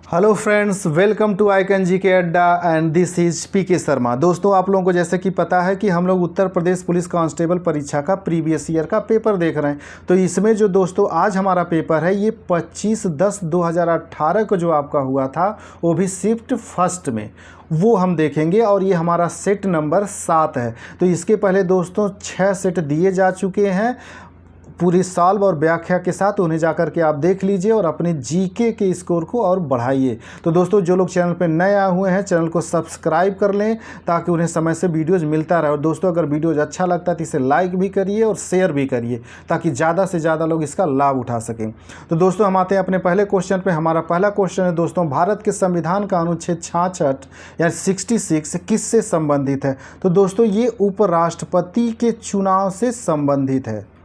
Hello friends, welcome to icon ji के अड्डा and this is P के शर्मा। दोस्तों, आप लोगों को जैसे कि पता है कि हम लोग उत्तर प्रदेश पुलिस कांस्टेबल परीक्षा का प्रीवियस ईयर का पेपर देख रहे हैं। तो इसमें जो दोस्तों आज हमारा पेपर है ये 25/10/2018 को जो आपका हुआ था वो भी शिफ्ट फर्स्ट में वो हम देखेंगे और ये हमारा सेट नंबर 7 है। तो इसके पहले दोस्तों 6 सेट दिए जा चुके हैं पूरी सॉल्व और व्याख्या के साथ। उन्हें जाकर के आप देख लीजिए और अपने जीके के स्कोर को और बढ़ाइए। तो दोस्तों, जो लोग चैनल पर नए आए हुए हैं चैनल को सब्सक्राइब कर लें ताकि उन्हें समय से वीडियोज़ मिलता रहे। और दोस्तों, अगर वीडियोज़ अच्छा लगता है तो इसे लाइक भी करिए और शेयर भी करिए ताकि ज़्यादा से ज़्यादा लोग इसका लाभ उठा सकें। तो दोस्तों, हम आते हैं अपने पहले क्वेश्चन पर। हमारा पहला क्वेश्चन है दोस्तों, भारत के संविधान का अनुच्छेद 66 या 66 किससे संबंधित है? तो दोस्तों, ये उपराष्ट्रपति के चुनाव से संबंधित है।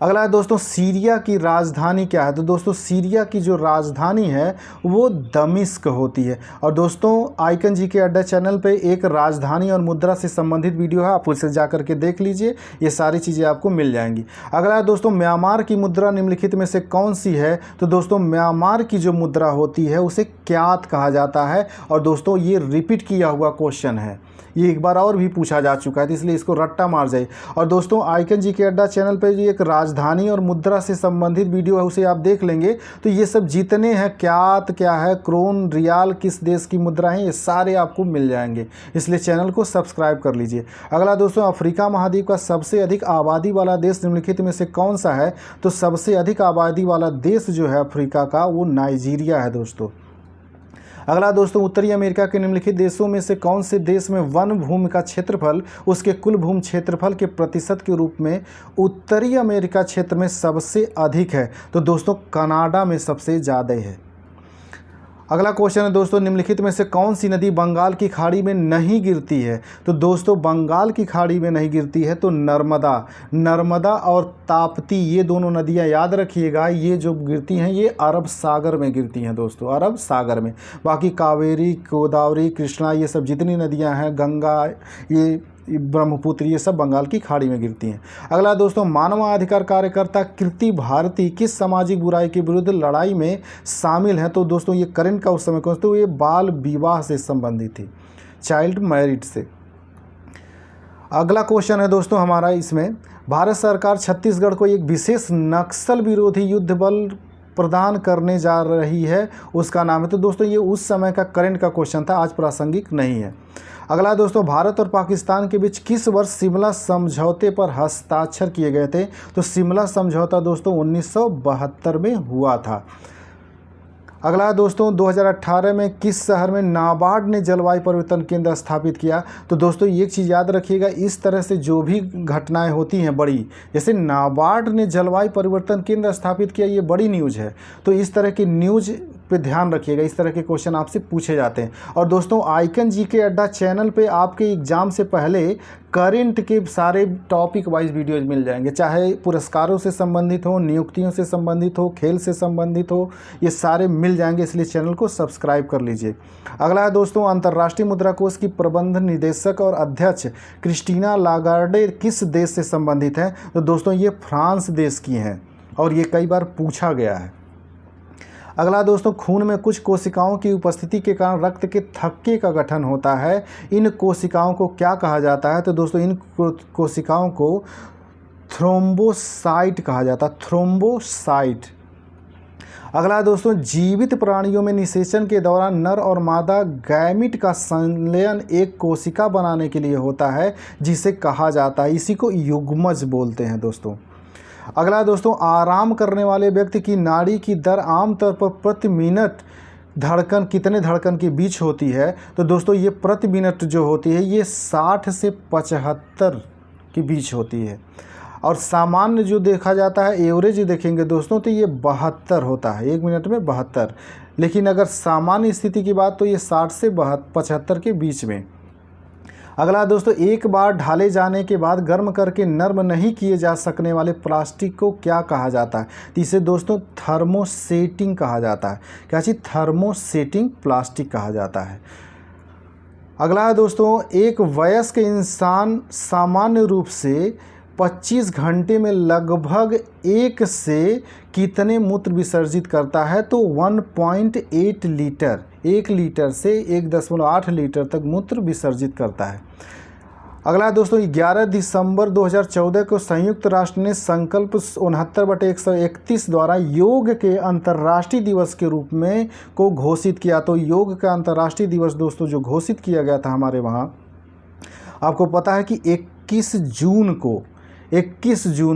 अगला है दोस्तों, सीरिया की राजधानी क्या है? तो दोस्तों, सीरिया की जो राजधानी है वो दमिश्क होती है। और दोस्तों, आइकन जी के अड्डा चैनल पे एक राजधानी और मुद्रा से संबंधित वीडियो है, आप उसे जाकर के देख लीजिए, ये सारी चीज़ें आपको मिल जाएंगी। अगला है दोस्तों, म्यांमार की मुद्रा निम्नलिखित में से कौन सी है? तो दोस्तों, म्यांमार की जो मुद्रा होती है उसे क्यात कहा जाता है। और दोस्तों, ये रिपीट किया हुआ क्वेश्चन है, ये एक बार और भी पूछा जा चुका है, तो इसलिए इसको रट्टा मार जाए। और दोस्तों, आइकन जी के अड्डा चैनल पर जो एक राजधानी और मुद्रा से संबंधित वीडियो है उसे आप देख लेंगे तो ये सब जितने हैं, क्यात क्या है, क्रोन, रियाल किस देश की मुद्रा है, ये सारे आपको मिल जाएंगे। इसलिए चैनल को सब्सक्राइब कर लीजिए। अगला दोस्तों, अफ्रीका महाद्वीप का सबसे अधिक आबादी वाला देश निम्नलिखित में से कौन सा है? तो सबसे अधिक आबादी वाला देश जो है अफ्रीका का वो नाइजीरिया है दोस्तों। अगला दोस्तों, उत्तरी अमेरिका के निम्नलिखित देशों में से कौन से देश में वन भूमि का क्षेत्रफल उसके कुल भूमि क्षेत्रफल के प्रतिशत के रूप में उत्तरी अमेरिका क्षेत्र में सबसे अधिक है? तो दोस्तों, कनाडा में सबसे ज़्यादा है। अगला क्वेश्चन है दोस्तों, निम्नलिखित में से कौन सी नदी बंगाल की खाड़ी में नहीं गिरती है? तो दोस्तों, बंगाल की खाड़ी में नहीं गिरती है तो नर्मदा और ताप्ती, ये दोनों नदियां याद रखिएगा, ये जो गिरती हैं ये अरब सागर में गिरती हैं दोस्तों, अरब सागर में। बाकी कावेरी, गोदावरी, कृष्णा, ये सब जितनी नदियां हैं, गंगा, ये ब्रह्मपुत्र, ये सब बंगाल की खाड़ी में गिरती हैं। अगला दोस्तों, मानवाधिकार कार्यकर्ता कृति भारती किस सामाजिक बुराई के विरुद्ध लड़ाई में शामिल हैं? तो दोस्तों, ये करंट का उस समय कौन, तो ये बाल विवाह से संबंधित थी, चाइल्ड मैरिज से। अगला क्वेश्चन है दोस्तों हमारा, इसमें भारत सरकार छत्तीसगढ़ को एक विशेष नक्सल विरोधी युद्ध बल प्रदान करने जा रही है, उसका नाम है? तो दोस्तों, ये उस समय का करंट का क्वेश्चन था, आज प्रासंगिक नहीं है। अगला दोस्तों, भारत और पाकिस्तान के बीच किस वर्ष शिमला समझौते पर हस्ताक्षर किए गए थे? तो शिमला समझौता दोस्तों 1972 में हुआ था। अगला दोस्तों, 2018 में किस शहर में नाबार्ड ने जलवायु परिवर्तन केंद्र स्थापित किया? तो दोस्तों, एक चीज़ याद रखिएगा, इस तरह से जो भी घटनाएं होती हैं बड़ी, जैसे नाबार्ड ने जलवायु परिवर्तन केंद्र स्थापित किया, ये बड़ी न्यूज़ है, तो इस तरह की न्यूज़ पे ध्यान रखिएगा, इस तरह के क्वेश्चन आपसे पूछे जाते हैं। और दोस्तों, आइकन जी के अड्डा चैनल पे आपके एग्ज़ाम से पहले करंट के सारे टॉपिक वाइज वीडियोज़ मिल जाएंगे, चाहे पुरस्कारों से संबंधित हो, नियुक्तियों से संबंधित हो, खेल से संबंधित हो, ये सारे मिल जाएंगे, इसलिए चैनल को सब्सक्राइब कर लीजिए। अगला है दोस्तों, अंतर्राष्ट्रीय मुद्रा कोष की प्रबंध निदेशक और अध्यक्ष क्रिस्टीना लागार्डे किस देश से संबंधित हैं? तो दोस्तों, ये फ्रांस देश की हैं और ये कई बार पूछा गया है। अगला दोस्तों, खून में कुछ कोशिकाओं की उपस्थिति के कारण रक्त के थक्के का गठन होता है, इन कोशिकाओं को क्या कहा जाता है? तो दोस्तों, इन कोशिकाओं को थ्रोम्बोसाइट कहा जाता है, थ्रोम्बोसाइट। अगला दोस्तों, जीवित प्राणियों में निषेचन के दौरान नर और मादा गैमीट का संलयन एक कोशिका बनाने के लिए होता है, जिसे कहा जाता है, इसी को युग्मज बोलते हैं दोस्तों। अगला दोस्तों, आराम करने वाले व्यक्ति की नाड़ी की दर आमतौर पर प्रति मिनट धड़कन कितने धड़कन के बीच होती है? तो दोस्तों, ये प्रति मिनट जो होती है ये 60 से 75 के बीच होती है। और सामान्य जो देखा जाता है, एवरेज देखेंगे दोस्तों, तो ये 72 होता है, 1 मिनट में 72। लेकिन अगर सामान्य स्थिति की बात तो ये 60 से 75 के बीच में। अगला दोस्तों, एक बार ढाले जाने के बाद गर्म करके नर्म नहीं किए जा सकने वाले प्लास्टिक को क्या कहा जाता है? तो इसे दोस्तों थर्मोसेटिंग कहा जाता है। क्या चीज़? थर्मोसेटिंग प्लास्टिक कहा जाता है। अगला है दोस्तों, एक वयस्क इंसान सामान्य रूप से 25 घंटे में लगभग 1 से कितने मूत्र विसर्जित करता है? तो 1.8 लीटर, 1 लीटर से 1.8 लीटर तक मूत्र विसर्जित करता है। अगला दोस्तों 11 दिसंबर 2014 को संयुक्त राष्ट्र ने संकल्प 69/131 द्वारा योग के अंतर्राष्ट्रीय दिवस के रूप में को घोषित किया। तो योग का अंतर्राष्ट्रीय दिवस दोस्तों जो घोषित किया गया था हमारे वहाँ, आपको पता है कि 21 जून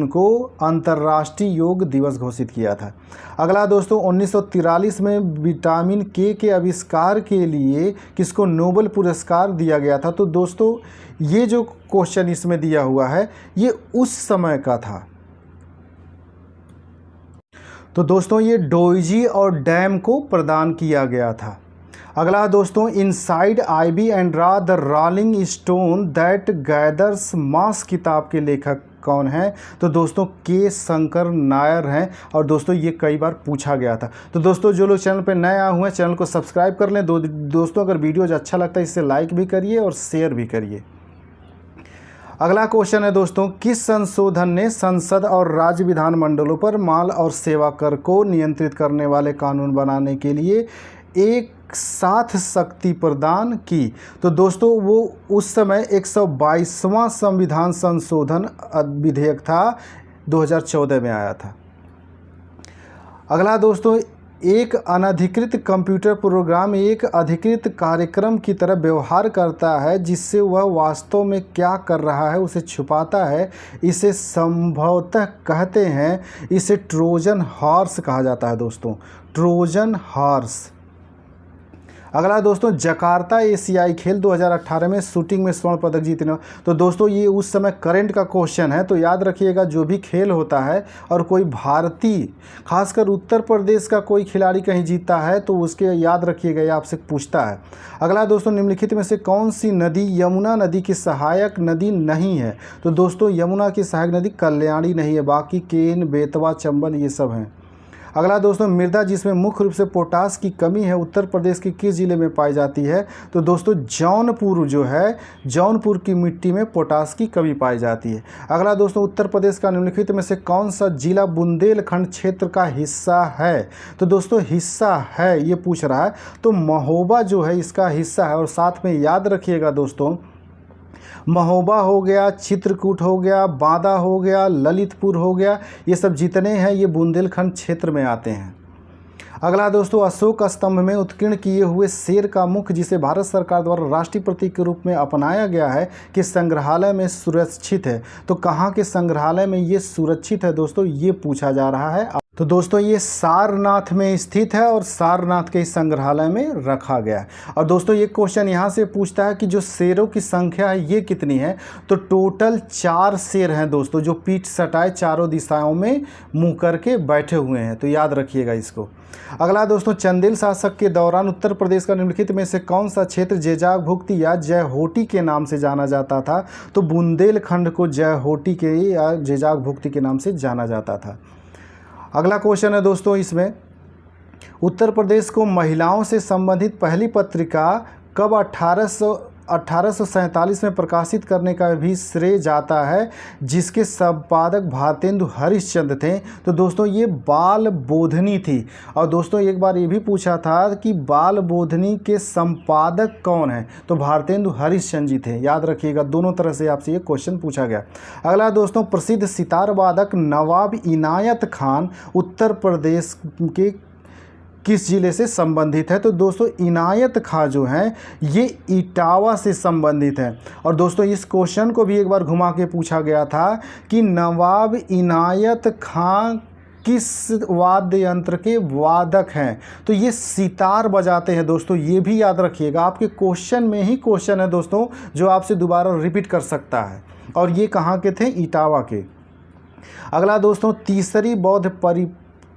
को अंतर्राष्ट्रीय योग दिवस घोषित किया था। अगला दोस्तों 1943 में विटामिन के आविष्कार के लिए किसको नोबेल पुरस्कार दिया गया था? तो दोस्तों ये जो क्वेश्चन इसमें दिया हुआ है ये उस समय का था। तो दोस्तों ये डोइजी और डैम को प्रदान किया गया था। अगला दोस्तों इनसाइड आईबी एंड रा the rolling stone that gathers moss किताब के लेखक कौन है? तो दोस्तों के शंकर नायर हैं और दोस्तों ये कई बार पूछा गया था। तो दोस्तों जो लोग चैनल पर नए आए हुए हैं चैनल को सब्सक्राइब कर लें। दोस्तों अगर वीडियो अच्छा लगता है इसे लाइक भी करिए और शेयर भी करिए। अगला क्वेश्चन है दोस्तों किस संशोधन ने संसद और राज्य विधानमंडलों पर माल और सेवा कर को नियंत्रित करने वाले कानून बनाने के लिए एक साथ शक्ति प्रदान की? तो दोस्तों वो उस समय 122वां संविधान संशोधन विधेयक था, 2014 में आया था। अगला दोस्तों एक अनधिकृत कंप्यूटर प्रोग्राम एक अधिकृत कार्यक्रम की तरह व्यवहार करता है जिससे वह वास्तव में क्या कर रहा है उसे छुपाता है। इसे संभवतः कहते हैं, इसे ट्रोजन हॉर्स कहा जाता है दोस्तों, ट्रोजन हॉर्स। अगला दोस्तों जकार्ता एशियाई खेल 2018 में शूटिंग में स्वर्ण पदक जीतने। तो दोस्तों ये उस समय करंट का क्वेश्चन है, तो याद रखिएगा जो भी खेल होता है और कोई भारतीय खासकर उत्तर प्रदेश का कोई खिलाड़ी कहीं जीतता है तो उसके याद रखिएगा ये आपसे पूछता है। अगला दोस्तों निम्नलिखित में से कौन सी नदी यमुना नदी की सहायक नदी नहीं है? तो दोस्तों यमुना की सहायक नदी कल्याणी नहीं है, बाकी केन, बेतवा, चंबल ये सब हैं। अगला दोस्तों मृदा जिसमें मुख्य रूप से पोटास की कमी है उत्तर प्रदेश के किस जिले में पाई जाती है? तो दोस्तों जौनपुर जो है, जौनपुर की मिट्टी में पोटास की कमी पाई जाती है। अगला दोस्तों उत्तर प्रदेश का निम्नलिखित में से कौन सा जिला बुंदेलखंड क्षेत्र का हिस्सा है? तो दोस्तों हिस्सा है ये पूछ रहा है, तो महोबा जो है इसका हिस्सा है। और साथ में याद रखिएगा दोस्तों महोबा हो गया, चित्रकूट हो गया, बांदा हो गया, ललितपुर हो गया, ये सब जितने हैं ये बुंदेलखंड क्षेत्र में आते हैं। अगला दोस्तों अशोक स्तंभ में उत्कीर्ण किए हुए शेर का मुख जिसे भारत सरकार द्वारा राष्ट्रीय प्रतीक के रूप में अपनाया गया है कि संग्रहालय में सुरक्षित है? तो कहाँ के संग्रहालय में ये सुरक्षित है दोस्तों ये पूछा जा रहा है। तो दोस्तों ये सारनाथ में स्थित है और सारनाथ के संग्रहालय में रखा गया है। और दोस्तों ये क्वेश्चन यहाँ से पूछता है कि जो शेरों की संख्या है ये कितनी है? तो टोटल 4 शेर हैं दोस्तों जो पीठ सटाए चारों दिशाओं में मुंह करके बैठे हुए हैं, तो याद रखिएगा इसको। अगला दोस्तों चंदेल शासक के दौरान उत्तर प्रदेश का निम्नलिखित में से कौन सा क्षेत्र जैजाग भुक्ति या जयहोटी के नाम से जाना जाता था? तो बुंदेलखंड को जयहोटी के या जैजाग भुक्ति के नाम से जाना जाता था। अगला क्वेश्चन है दोस्तों इसमें उत्तर प्रदेश को महिलाओं से संबंधित पहली पत्रिका कब 1847 में प्रकाशित करने का भी श्रेय जाता है जिसके संपादक भारतेंदु हरिश्चंद्र थे? तो दोस्तों ये बाल बोधनी थी। और दोस्तों एक बार ये भी पूछा था कि बाल बोधनी के संपादक कौन है? तो भारतेंदु हरिश्चंद्र जी थे, याद रखिएगा। दोनों तरह से आपसे ये क्वेश्चन पूछा गया। अगला दोस्तों प्रसिद्ध सितार वादक नवाब इनायत खान उत्तर प्रदेश के किस जिले से संबंधित है? तो दोस्तों इनायत खां जो हैं ये इटावा से संबंधित हैं। और दोस्तों इस क्वेश्चन को भी एक बार घुमा के पूछा गया था कि नवाब इनायत खां किस वाद्य यंत्र के वादक हैं? तो ये सितार बजाते हैं दोस्तों, ये भी याद रखिएगा। आपके क्वेश्चन में ही क्वेश्चन है दोस्तों जो आपसे दोबारा रिपीट कर सकता है। और ये कहाँ के थे? इटावा के। अगला दोस्तों तीसरी बौद्ध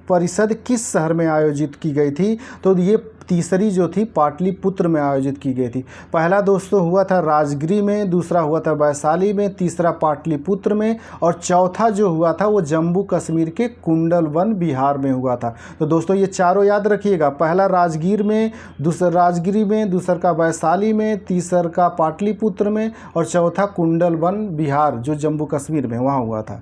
परिषद किस शहर में आयोजित की गई थी? तो ये तीसरी जो थी पाटलिपुत्र में आयोजित की गई थी। पहला दोस्तों हुआ था राजगिरी में, दूसरा हुआ था वैशाली में, तीसरा पाटलिपुत्र में और चौथा जो हुआ था वो जम्मू कश्मीर के कुंडलवन बिहार में हुआ था। तो दोस्तों ये चारों याद रखिएगा, पहला राजगीर में, दूसरा राजगिरी में, दूसरा का वैशाली में, तीसरा का पाटलिपुत्र में और चौथा कुंडलवन बिहार जो जम्मू कश्मीर में वहाँ हुआ था।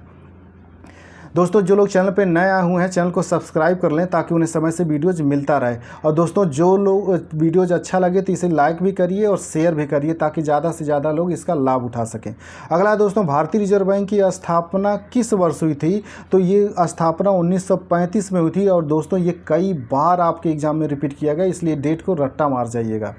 दोस्तों जो लोग चैनल पे नए आए हुए हैं चैनल को सब्सक्राइब कर लें ताकि उन्हें समय से वीडियोज़ मिलता रहे। और दोस्तों जो लोग वीडियोज़ अच्छा लगे तो इसे लाइक भी करिए और शेयर भी करिए ताकि ज़्यादा से ज़्यादा लोग इसका लाभ उठा सकें। अगला दोस्तों, भारतीय रिजर्व बैंक की स्थापना किस वर्ष हुई थी? तो ये स्थापना 1935 में हुई थी। और दोस्तों ये कई बार आपके एग्जाम में रिपीट किया गया, इसलिए डेट को रट्टा मार जाइएगा।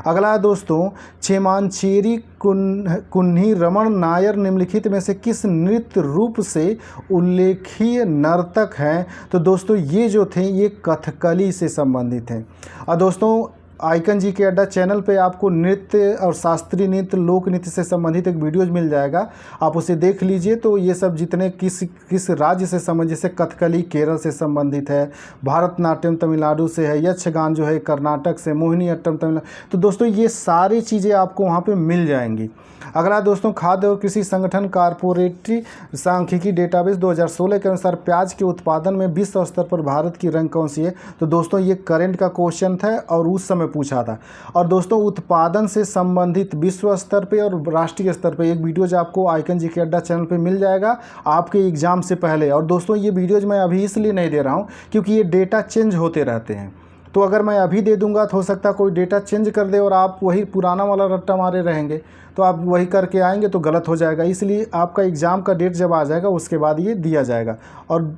अगला दोस्तों, चेमांचेरी कुन्ही रमन नायर निम्नलिखित में से किस नृत्य रूप से उल्लेखीय नर्तक हैं? तो दोस्तों ये जो थे ये कथकली से संबंधित हैं। और दोस्तों आइकन जी के अड्डा चैनल पे आपको नृत्य और शास्त्रीय नृत्य, लोक नृत्य से संबंधित एक वीडियोज मिल जाएगा, आप उसे देख लीजिए। तो ये सब जितने किस राज्य से संबंधित, जैसे कथकली केरल से संबंधित है, भारतनाट्यम तमिलनाडु से है, यक्षगान जो है कर्नाटक से, मोहिनीअट्टम तमिलनाडु, तो दोस्तों ये सारी चीज़ें आपको वहाँ पे मिल जाएंगी। अगला दोस्तों, खाद्य और कृषि संगठन कॉर्पोरेट सांख्यिकी डेटाबेस 2016 के अनुसार प्याज के उत्पादन में विश्व स्तर पर भारत की रैंक कौन सी है? तो दोस्तों ये करंट का क्वेश्चन था और उस समय पूछा था। और दोस्तों उत्पादन से संबंधित विश्व स्तर पे और राष्ट्रीय स्तर पे एक वीडियोज आपको आइकन जी के अड्डा चैनल पे मिल जाएगा आपके एग्जाम से पहले। और दोस्तों ये वीडियोज मैं अभी इसलिए नहीं दे रहा हूँ क्योंकि ये डेटा चेंज होते रहते हैं, तो अगर मैं अभी दे दूंगा तो हो सकता है कोई डेटा चेंज कर दे और आप वही पुराना वाला रट्टा मारे रहेंगे, तो आप वही करके आएंगे तो गलत हो जाएगा। इसलिए आपका एग्ज़ाम का डेट जब आ जाएगा उसके बाद ये दिया जाएगा। और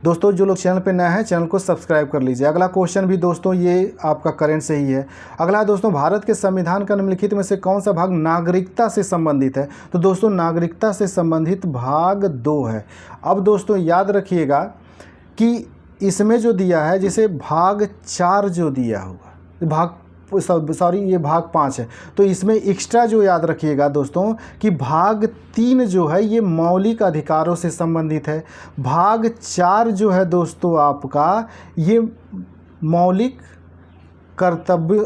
दोस्तों जो लोग चैनल पे नए हैं चैनल को सब्सक्राइब कर लीजिए। अगला क्वेश्चन भी दोस्तों ये आपका करंट से ही है। अगला दोस्तों, भारत के संविधान का निम्नलिखित में से कौन सा भाग नागरिकता से संबंधित है? तो दोस्तों नागरिकता से संबंधित भाग 2 है। अब दोस्तों याद रखिएगा कि इसमें जो दिया है, जैसे भाग 4 जो दिया होगा, ये भाग 5 है, तो इसमें एक्स्ट्रा जो याद रखिएगा दोस्तों कि भाग 3 जो है ये मौलिक अधिकारों से संबंधित है। भाग 4 जो है दोस्तों आपका ये मौलिक कर्तव्य,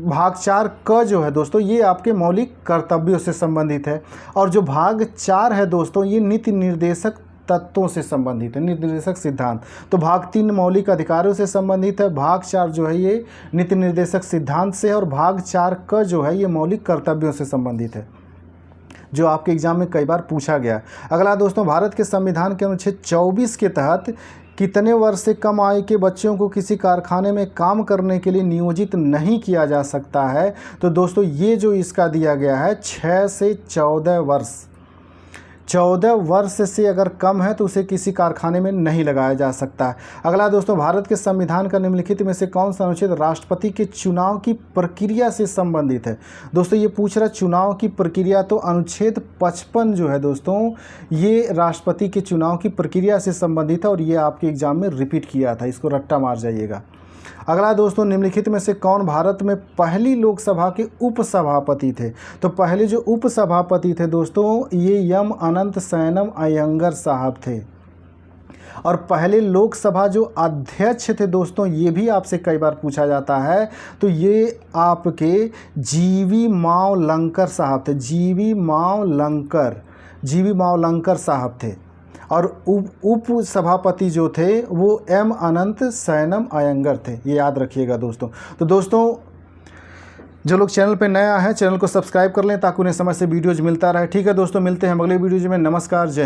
भाग 4 क जो है दोस्तों ये आपके मौलिक कर्तव्यों से संबंधित है। और जो भाग 4 है दोस्तों ये नीति निर्देशक तत्वों से संबंधित है, नीति निर्देशक सिद्धांत। तो भाग 3 मौलिक अधिकारों से संबंधित है, भाग 4 जो है ये नीति निर्देशक सिद्धांत से है, और भाग 4 क जो है ये मौलिक कर्तव्यों से संबंधित है, जो आपके एग्जाम में कई बार पूछा गया। अगला दोस्तों, भारत के संविधान के अनुच्छेद 24 के तहत कितने वर्ष से कम आयु के बच्चों को किसी कारखाने में काम करने के लिए नियोजित नहीं किया जा सकता है? तो दोस्तों ये जो इसका दिया गया है 6 से 14 वर्ष, 14 वर्ष से अगर कम है तो उसे किसी कारखाने में नहीं लगाया जा सकता है। अगला दोस्तों, भारत के संविधान का निम्नलिखित में से कौन सा अनुच्छेद राष्ट्रपति के चुनाव की प्रक्रिया से संबंधित है? दोस्तों ये पूछ रहा चुनाव की प्रक्रिया, तो अनुच्छेद 55 जो है दोस्तों ये राष्ट्रपति के चुनाव की प्रक्रिया से संबंधित है और ये आपके एग्जाम में रिपीट किया था, इसको रट्टा मार जाइएगा। अगला दोस्तों, निम्नलिखित में से कौन भारत में पहली लोकसभा के उपसभापति थे? तो पहले जो उपसभापति थे दोस्तों ये एम अनंत सैनम अयंगर साहब थे। और पहले लोकसभा जो अध्यक्ष थे दोस्तों ये भी आपसे कई बार पूछा जाता है, तो ये आपके जीवी मावलंकर साहब थे, जीवी मावलंकर साहब थे। और उप सभापति जो थे वो एम अनंत सैनम अयंगर थे, ये याद रखिएगा दोस्तों। तो दोस्तों जो लोग चैनल पे नया है चैनल को सब्सक्राइब कर लें ताकि उन्हें समय से वीडियोज मिलता रहे। ठीक है दोस्तों, मिलते हैं अगले वीडियोज में। नमस्कार, जय हिंद।